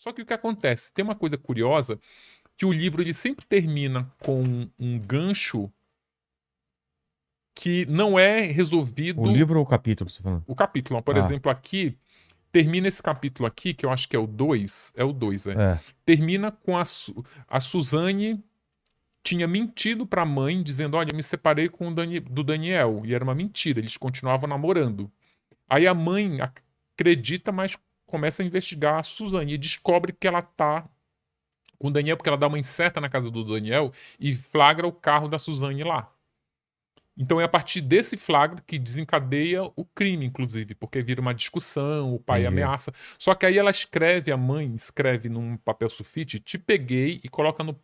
Só que o que acontece? Tem uma coisa curiosa, que o livro ele sempre termina com um gancho que não é O resolvido livro ou o capítulo, você tá falando? o capítulo. Por Ah, exemplo, aqui, termina esse capítulo aqui, que eu acho que é o 2, é o 2, é. é. Termina com a Suzane tinha mentido pra mãe, dizendo, olha, eu me separei do Daniel. E era uma mentira, eles continuavam namorando. Aí a mãe acredita, mas começa a investigar a Suzane e descobre que ela tá com o Daniel, porque ela dá uma incerta na casa do Daniel e flagra o carro da Suzane lá. Então é a partir desse flagra que desencadeia o crime, inclusive, porque vira uma discussão, o pai Entendi. ameaça. Só que aí ela escreve, a mãe escreve num papel sulfite, te peguei e coloca no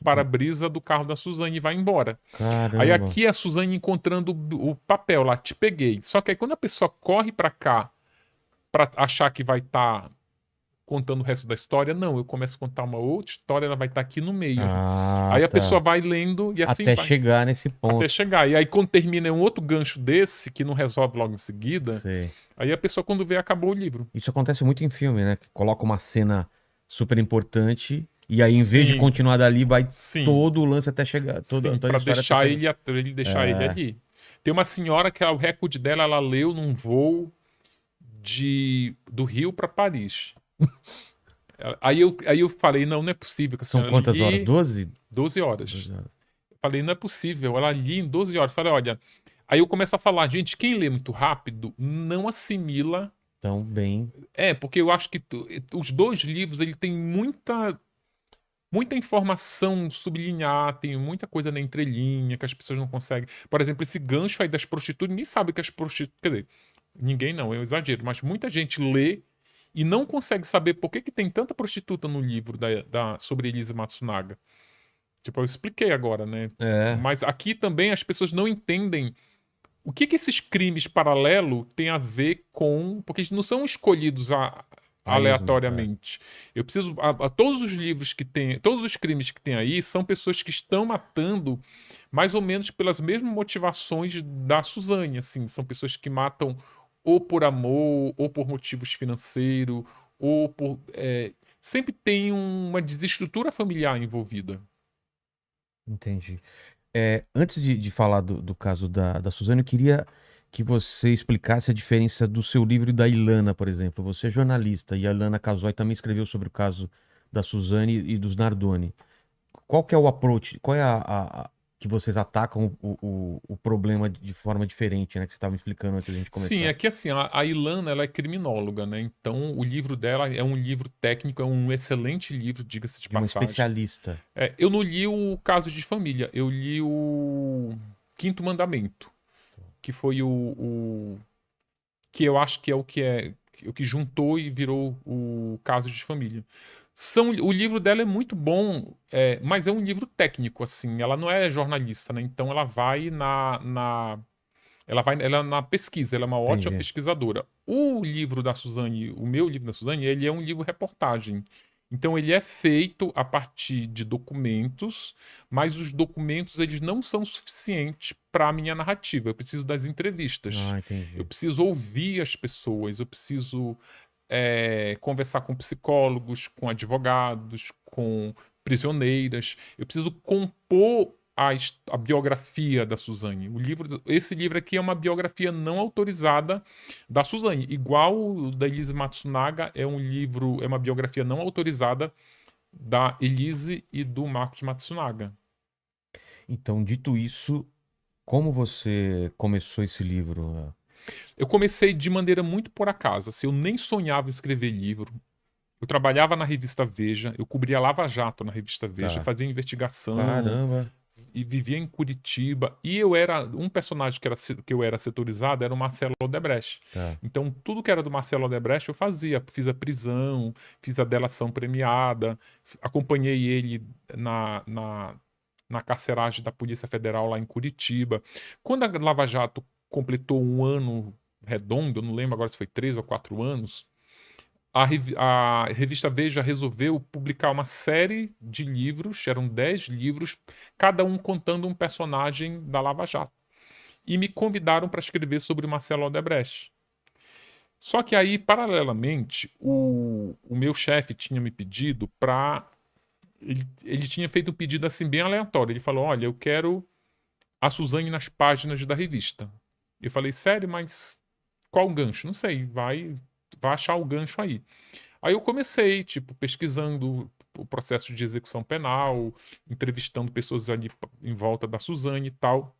para-brisa do carro da Suzane e vai embora. Aí Caramba. aqui é a Suzane encontrando o papel lá, te peguei. Só que aí quando a pessoa corre pra cá pra achar que vai estar contando o resto da história, não, eu começo a contar uma outra história, ela vai estar aqui no meio. Ah, Aí a pessoa tá. vai lendo e assim Até vai. chegar nesse Até ponto. chegar. E aí, quando termina um outro gancho desse, que não resolve logo em seguida, Sei. aí a pessoa, quando vê, acabou o livro. Isso acontece muito em filme, né? Que coloca uma cena super importante e aí, em vez de Sim, continuar dali, vai sim, todo o lance até chegar, sim, toda a pra história até deixar chegar. ele deixar ele É, ali. Tem uma senhora que o recorde dela, ela leu num voo do Rio para Paris. Aí eu falei, não, não é possível que a são senhora quantas horas? li 12? 12 12 horas. horas. Falei, não é possível, ela li em 12 horas. Falei, olha, aí eu começo a falar, gente, quem lê muito rápido não assimila. Então, bem. Porque eu acho que os dois livros ele tem muita informação sublinhar, tem muita coisa na entrelinha que as pessoas não conseguem. Por exemplo, esse gancho aí das prostitutas, ninguém sabe que as prostitutas. Quer dizer, ninguém não, é um exagero, mas muita gente lê e não consegue saber por que, que tem tanta prostituta no livro sobre Elise Matsunaga. Tipo, eu expliquei agora, né? É, Mas aqui também as pessoas não entendem o que que esses crimes paralelos têm a ver com. Porque eles não são escolhidos a esmo. É. aleatoriamente. Eu preciso. Todos os livros que tem. Todos os crimes que tem aí são pessoas que estão matando mais ou menos pelas mesmas motivações da Suzane. Assim, são pessoas que matam ou por amor, ou por motivos financeiros, ou por. Sempre tem uma desestrutura familiar envolvida. Entendi. Antes de falar do caso da Suzane, eu queria que você explicasse a diferença do seu livro e da Ilana, por exemplo. Você é jornalista e a Ilana Casoy também escreveu sobre o caso da Suzane e dos Nardoni. Qual que é o approach? Qual é que vocês atacam o problema de forma diferente, né? Que você estava me explicando antes da gente Sim, começar. é que assim, a Ilana, ela é criminóloga, né? Então, o livro dela é um livro técnico, é um excelente livro, diga-se de De uma passagem. especialista. Eu não li o Caso de Família, eu li o Quinto Mandamento, que foi que eu acho que o que juntou e virou o Caso de Família. O livro dela é muito bom, mas é um livro técnico, assim. Ela não é jornalista, né? Então ela vai ela é na pesquisa, ela é uma ótima Entendi. pesquisadora. O livro da Suzane, o meu livro da Suzane, ele é um livro reportagem. Então ele é feito a partir de documentos, mas os documentos eles não são suficientes para a minha narrativa. Eu preciso das entrevistas. Ah, Eu entendi. preciso ouvir as pessoas, eu preciso conversar com psicólogos, com advogados, com prisioneiras. Eu preciso compor a biografia da Suzane. Esse livro aqui é uma biografia não autorizada da Suzane, igual o da Elise Matsunaga é uma biografia não autorizada da Elise e do Marcos Matsunaga. Então, dito isso, como você começou esse livro? Eu comecei de maneira muito por acaso, assim, eu nem sonhava em escrever livro. Eu trabalhava na revista Veja, eu cobria Lava Jato na revista Veja, Tá. fazia investigação Caramba. e vivia em Curitiba. E eu era um personagem que eu era setorizado era o Marcelo Odebrecht. Tá. Então tudo que era do Marcelo Odebrecht eu fazia, fiz a prisão, fiz a delação premiada, acompanhei ele na carceragem da Polícia Federal lá em Curitiba. Quando a Lava Jato completou um ano redondo, eu não lembro agora se foi 3 ou 4 anos, a revista Veja resolveu publicar uma série de livros, eram 10 livros, cada um contando um personagem da Lava Jato. E me convidaram para escrever sobre o Marcelo Odebrecht. Só que aí, paralelamente, o meu chefe tinha me pedido para... Ele tinha feito um pedido assim bem aleatório. Ele falou, olha, eu quero a Suzane nas páginas da revista. Eu falei, sério, mas qual o gancho? Não sei, vai achar o gancho aí. Aí eu comecei, tipo, pesquisando o processo de execução penal, entrevistando pessoas ali em volta da Suzane e tal.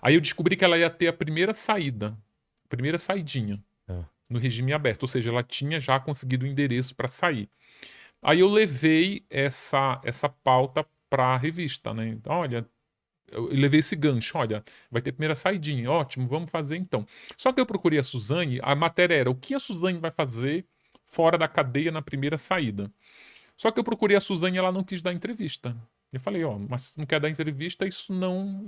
Aí eu descobri que ela ia ter a primeira saidinha Ah, no regime aberto, ou seja, ela tinha já conseguido o endereço para sair. Aí eu levei essa pauta para a revista, né? Então, olha, eu levei esse gancho, olha, vai ter primeira saidinha, ótimo, vamos fazer então. Só que eu procurei a Suzane, a matéria era o que a Suzane vai fazer fora da cadeia na primeira saída. Só que eu procurei a Suzane e ela não quis dar entrevista. Eu falei, ó, mas se não quer dar entrevista, isso não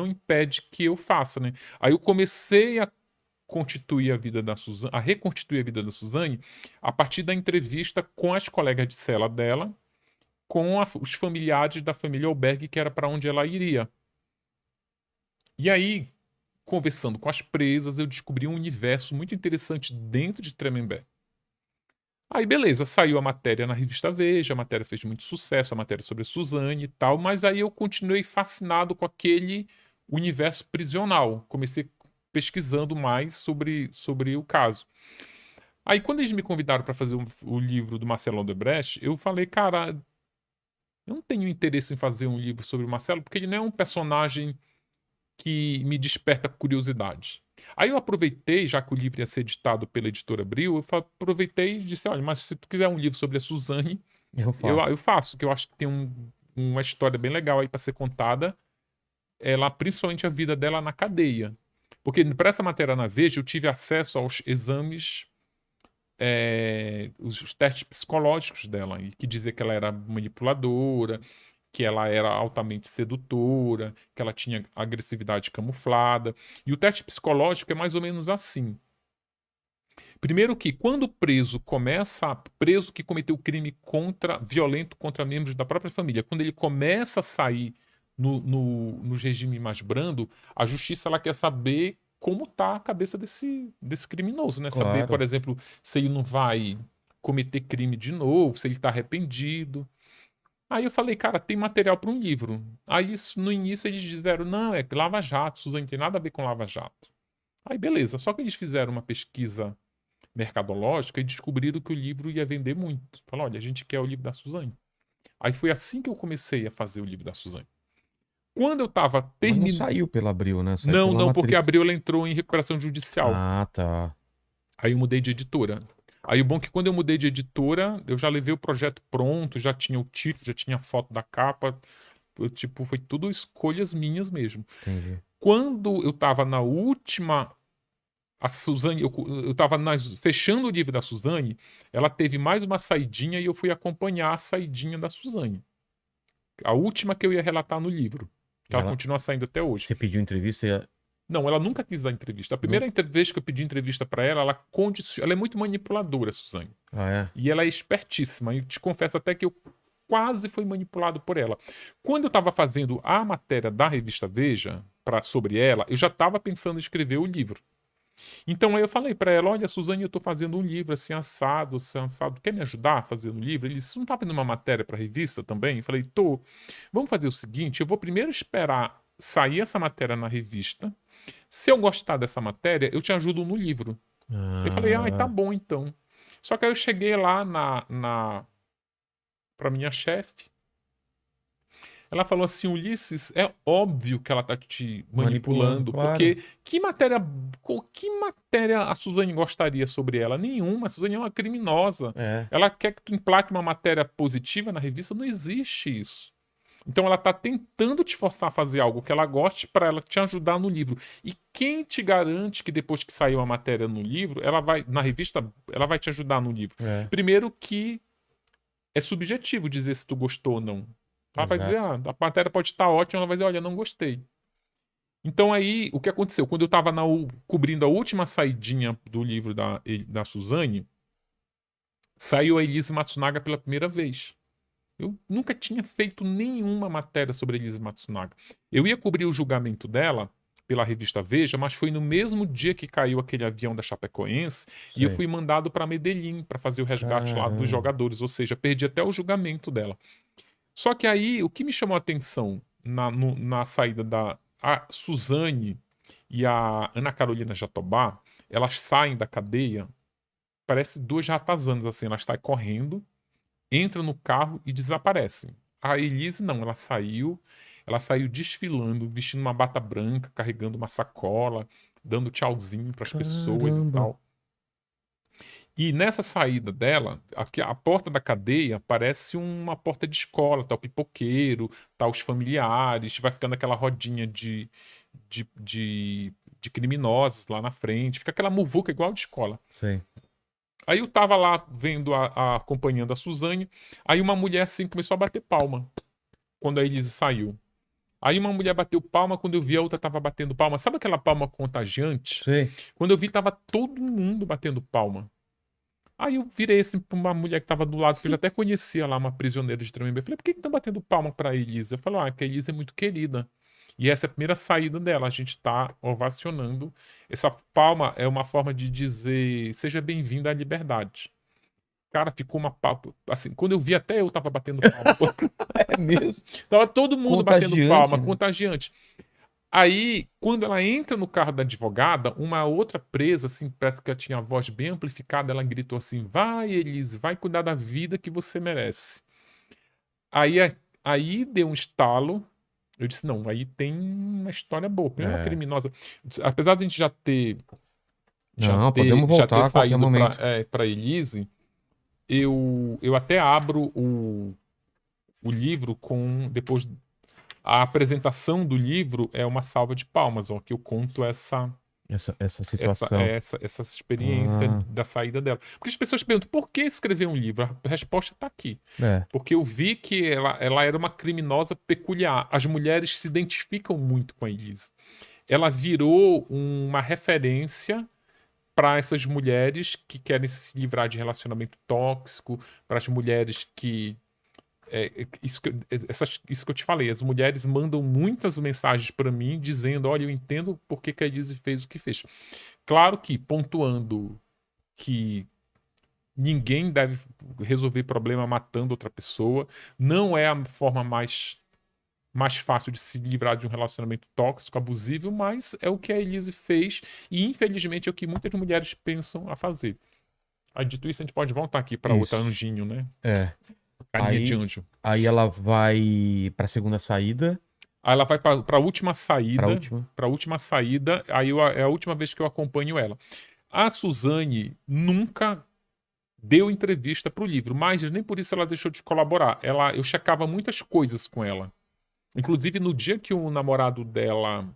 impede que eu faça, né? Aí eu comecei a constituir a vida da Suzane, a reconstituir a vida da Suzane a partir da entrevista com as colegas de cela dela, com os familiares da família Albergue, que era para onde ela iria. E aí, conversando com as presas, eu descobri um universo muito interessante dentro de Tremembé. Aí, beleza, saiu a matéria na revista Veja, a matéria fez muito sucesso, a matéria sobre a Suzane e tal, mas aí eu continuei fascinado com aquele universo prisional. Comecei pesquisando mais sobre o caso. Aí, quando eles me convidaram para fazer o livro do Marcelo Odebrecht, eu falei, cara, eu não tenho interesse em fazer um livro sobre o Marcelo, porque ele não é um personagem que me desperta curiosidade. Aí eu aproveitei, já que o livro ia ser editado pela editora Abril, eu aproveitei e disse, olha, mas se tu quiser um livro sobre a Suzane, eu faço. eu faço, que eu acho que tem uma história bem legal aí para ser contada, ela, principalmente a vida dela na cadeia. Porque para essa matéria na Veja, eu tive acesso aos exames, os testes psicológicos dela, e que dizia que ela era manipuladora, que ela era altamente sedutora, que ela tinha agressividade camuflada. E o teste psicológico é mais ou menos assim. Primeiro que quando o preso que cometeu crime violento contra membros da própria família, quando ele começa a sair no regime mais brando, a justiça ela quer saber como está a cabeça desse criminoso, né? Saber, por Claro. exemplo, se ele não vai cometer crime de novo, se ele está arrependido. Aí eu falei, cara, tem material para um livro. Aí no início eles disseram, não, é Lava Jato, Suzane, não tem nada a ver com Lava Jato. Aí beleza, só que eles fizeram uma pesquisa mercadológica e descobriram que o livro ia vender muito. Falaram, olha, a gente quer o livro da Suzane. Aí foi assim que eu comecei a fazer o livro da Suzane. Quando eu tava Mas não terminando... saiu pela Abril, né? Saiu Não, pela não, porque a Matrix. Abril ela entrou em recuperação judicial. Ah, tá. Aí eu mudei de editora. Aí o bom é que quando eu mudei de editora, eu já levei o projeto pronto, já tinha o título, já tinha a foto da capa. Tipo, foi tudo escolhas minhas mesmo. Entendi. Quando eu tava na última, a Suzane, eu tava fechando o livro da Suzane, ela teve mais uma saidinha e eu fui acompanhar a saidinha da Suzane. A última que eu ia relatar no livro. Que E ela ela, continua saindo até hoje. você pediu entrevista e Não, ela nunca quis dar entrevista. A primeira vez que eu pedi entrevista pra ela, ela é muito manipuladora, Suzane. Ah, é? E ela é espertíssima. E te confesso até que eu quase fui manipulado por ela. Quando eu estava fazendo a matéria da revista Veja sobre ela, eu já estava pensando em escrever o livro. Então aí eu falei para ela, olha, Suzane, eu estou fazendo um livro assim assado, quer me ajudar a fazer um livro? Ele disse, você não está fazendo uma matéria para a revista também? Eu falei, tô. Vamos fazer o seguinte, eu vou primeiro esperar sair essa matéria na revista. Se eu gostar dessa matéria, eu te ajudo no livro. Eu falei, ai, tá Ah, bom então. Só que aí eu cheguei lá para minha chefe. Ela falou assim, Ulisses, é óbvio que ela tá te manipulando, manipulando, claro. porque que matéria a Suzane gostaria sobre ela? Nenhuma, a Suzane é uma criminosa. É, Ela quer que tu emplaque uma matéria positiva na revista, não existe isso. Então ela tá tentando te forçar a fazer algo que ela goste para ela te ajudar no livro. E quem te garante que depois que sair uma matéria no livro, na revista, ela vai te ajudar no livro? é, Primeiro que é subjetivo dizer se tu gostou ou não. Ela vai dizer, exato. a matéria pode estar ótima, ela vai dizer, olha, não gostei. Então aí, o que aconteceu? Quando eu estava cobrindo a última saidinha do livro da Suzane, saiu a Elise Matsunaga pela primeira vez. Eu nunca tinha feito nenhuma matéria sobre a Elise Matsunaga. Eu ia cobrir o julgamento dela pela revista Veja, mas foi no mesmo dia que caiu aquele avião da Chapecoense e eu Sei. fui mandado para Medellín para fazer o resgate lá dos Caramba. jogadores, ou seja, perdi até o julgamento dela. Só que aí, o que me chamou a atenção na saída da a Suzane e a Ana Carolina Jatobá, elas saem da cadeia, parece duas ratazanas, assim, elas saem correndo, entram no carro e desaparecem. A Elise não, ela saiu desfilando, vestindo uma bata branca, carregando uma sacola, dando tchauzinho para as pessoas e Caramba. tal. E nessa saída dela, aqui, a porta da cadeia parece uma porta de escola, tá o pipoqueiro, tá os familiares, vai ficando aquela rodinha de, de, de criminosos lá na frente, fica aquela muvuca igual de escola. Sei. Aí eu tava lá vendo, acompanhando a Suzane, aí uma mulher assim começou a bater palma quando a Elise saiu. Aí uma mulher bateu palma, quando eu vi a outra tava batendo palma. Sabe aquela palma contagiante? Sei. Quando eu vi, tava todo mundo batendo palma. Aí eu virei assim pra uma mulher que tava do lado, que eu já até conhecia lá, uma prisioneira de Tremembé. Eu falei, por que estão batendo palma pra Elisa? Eu falei, que a Elisa é muito querida. E essa é a primeira saída dela, a gente tá ovacionando. Essa palma é uma forma de dizer, seja bem-vinda à liberdade. Cara, ficou uma palma. Assim, quando eu vi, até eu tava batendo palma. É mesmo. Tava todo mundo batendo Contagiante, palma, né? contagiante. Aí, quando ela entra no carro da advogada, uma outra presa, assim, parece que ela tinha a voz bem amplificada, ela gritou assim: vai, Elise, vai cuidar da vida que você merece. Aí, aí deu um estalo. Eu disse: não, aí tem uma história boa. Primeiro, uma É. criminosa. Apesar de a gente Não, podemos já ter voltar a qualquer saído momento. para Elise, eu até abro o livro com. Depois. A apresentação do livro é uma salva de palmas, ó, que eu conto Essa situação. essa experiência Ah, da saída dela. Porque as pessoas perguntam, por que escrever um livro? A resposta está aqui. é. Porque eu vi que ela era uma criminosa peculiar. As mulheres se identificam muito com a Elise. Ela virou uma referência para essas mulheres que querem se livrar de relacionamento tóxico, para as mulheres que isso que eu te falei, as mulheres mandam muitas mensagens para mim dizendo: olha, eu entendo por que a Elise fez o que fez. Claro que pontuando que ninguém deve resolver problema matando outra pessoa, não é a forma mais fácil de se livrar de um relacionamento tóxico, abusivo, mas é o que a Elise fez e infelizmente é o que muitas mulheres pensam a fazer. Aí, dito isso, a gente pode voltar aqui para outra Isso. anjinho, né? É. Carinha de Aí, anjo. aí ela vai pra segunda saída, Aí ela vai para a última pra saída, última. aí é a última vez que eu acompanho ela. A Suzane nunca deu entrevista para o livro, mas nem por isso ela deixou de colaborar. Eu checava muitas coisas com ela. Inclusive, no dia que o namorado dela,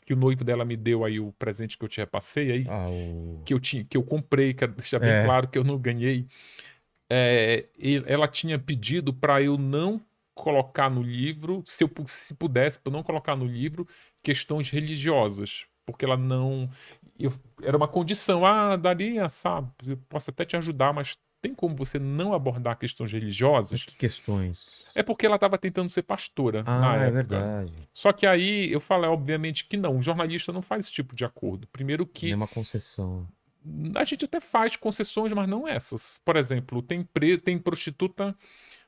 que o noivo dela me deu aí o presente que eu te repassei aí, Ah, o... que eu comprei, quero deixar bem É. claro que eu não ganhei, ela tinha pedido para eu não colocar no livro, se pudesse, para não colocar no livro questões religiosas, porque ela não. Era uma condição, Daria, sabe, eu posso até te ajudar, mas tem como você não abordar questões Mas religiosas? que questões? É porque ela estava tentando ser pastora na Ah, é época. verdade. Só que aí eu falei, obviamente, que não, o jornalista não faz esse tipo de acordo. Primeiro que Nenhuma concessão. a gente até faz concessões, mas não essas. Por exemplo, tem prostituta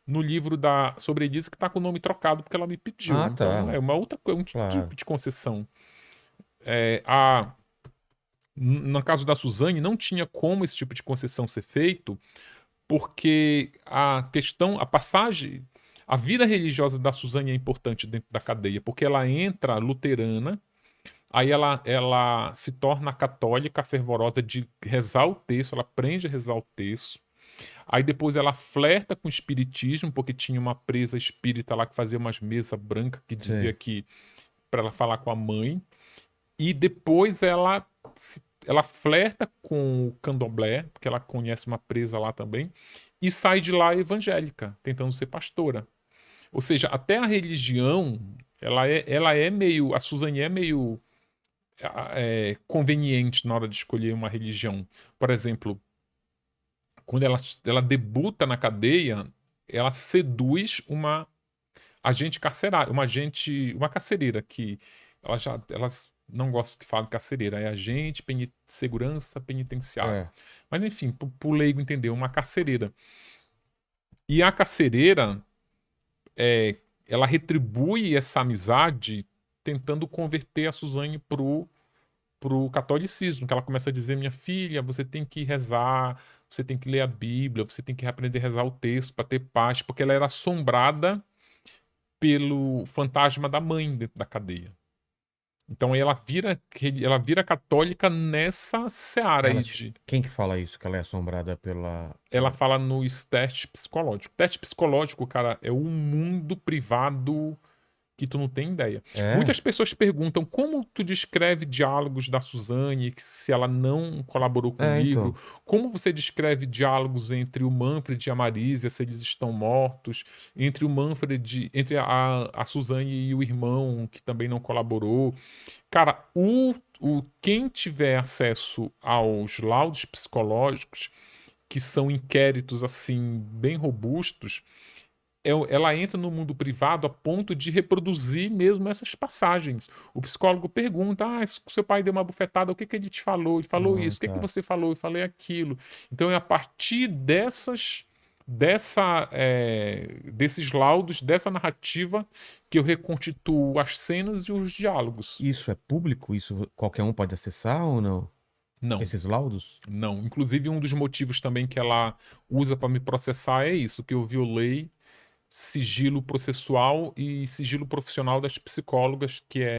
no livro sobre Elise que está com o nome trocado porque ela me pediu. Ah, Então tá. é uma outra coisa, um Claro. tipo de concessão. No caso da Suzane, não tinha como esse tipo de concessão ser feito, porque a passagem, a vida religiosa da Suzane é importante dentro da cadeia, porque ela entra luterana. Aí ela se torna católica fervorosa de rezar o texto, ela aprende a rezar o texto. Aí depois ela flerta com o espiritismo, porque tinha uma presa espírita lá que fazia umas mesas brancas que dizia Sei. que para ela falar com a mãe. E depois ela flerta com o candomblé, porque ela conhece uma presa lá também, e sai de lá evangélica, tentando ser pastora. Ou seja, até a religião, ela é meio, a Suzane é meio conveniente na hora de escolher uma religião. Por exemplo, quando ela debuta na cadeia, ela seduz uma agente carcerária, uma carcereira que ela não gosto que fale carcereira, é agente segurança penitenciária. É. Mas enfim, pro leigo entender, uma carcereira. E a carcereira, ela retribui essa amizade tentando converter a Suzane pro catolicismo, que ela começa a dizer, minha filha, você tem que rezar, você tem que ler a Bíblia, você tem que aprender a rezar o texto para ter paz, porque ela era assombrada pelo fantasma da mãe dentro da cadeia. Então ela vira católica nessa seara aí de... Quem que fala isso? Que ela é assombrada pela... Ela fala nos testes psicológicos. Teste psicológico, cara, é um mundo privado que tu não tem ideia. É? Muitas pessoas perguntam como tu descreve diálogos da Suzane, se ela não colaborou com o livro, Então. como você descreve diálogos entre o Manfred e a Marisa, se eles estão mortos, entre o Manfred, entre a Suzane e o irmão, que também não colaborou. Cara, quem tiver acesso aos laudos psicológicos, que são inquéritos assim bem robustos, ela entra no mundo privado a ponto de reproduzir mesmo essas passagens. O psicólogo pergunta: seu pai deu uma bufetada, o que ele te falou? Ele falou isso, o que Tá. você falou? Eu falei aquilo. Então é a partir desses laudos, dessa narrativa, que eu reconstituo as cenas e os diálogos. Isso é público? Isso qualquer um pode acessar ou não? Não. Esses laudos? Não. Inclusive, um dos motivos também que ela usa para me processar é isso, que eu violei sigilo processual e sigilo profissional das psicólogas, que é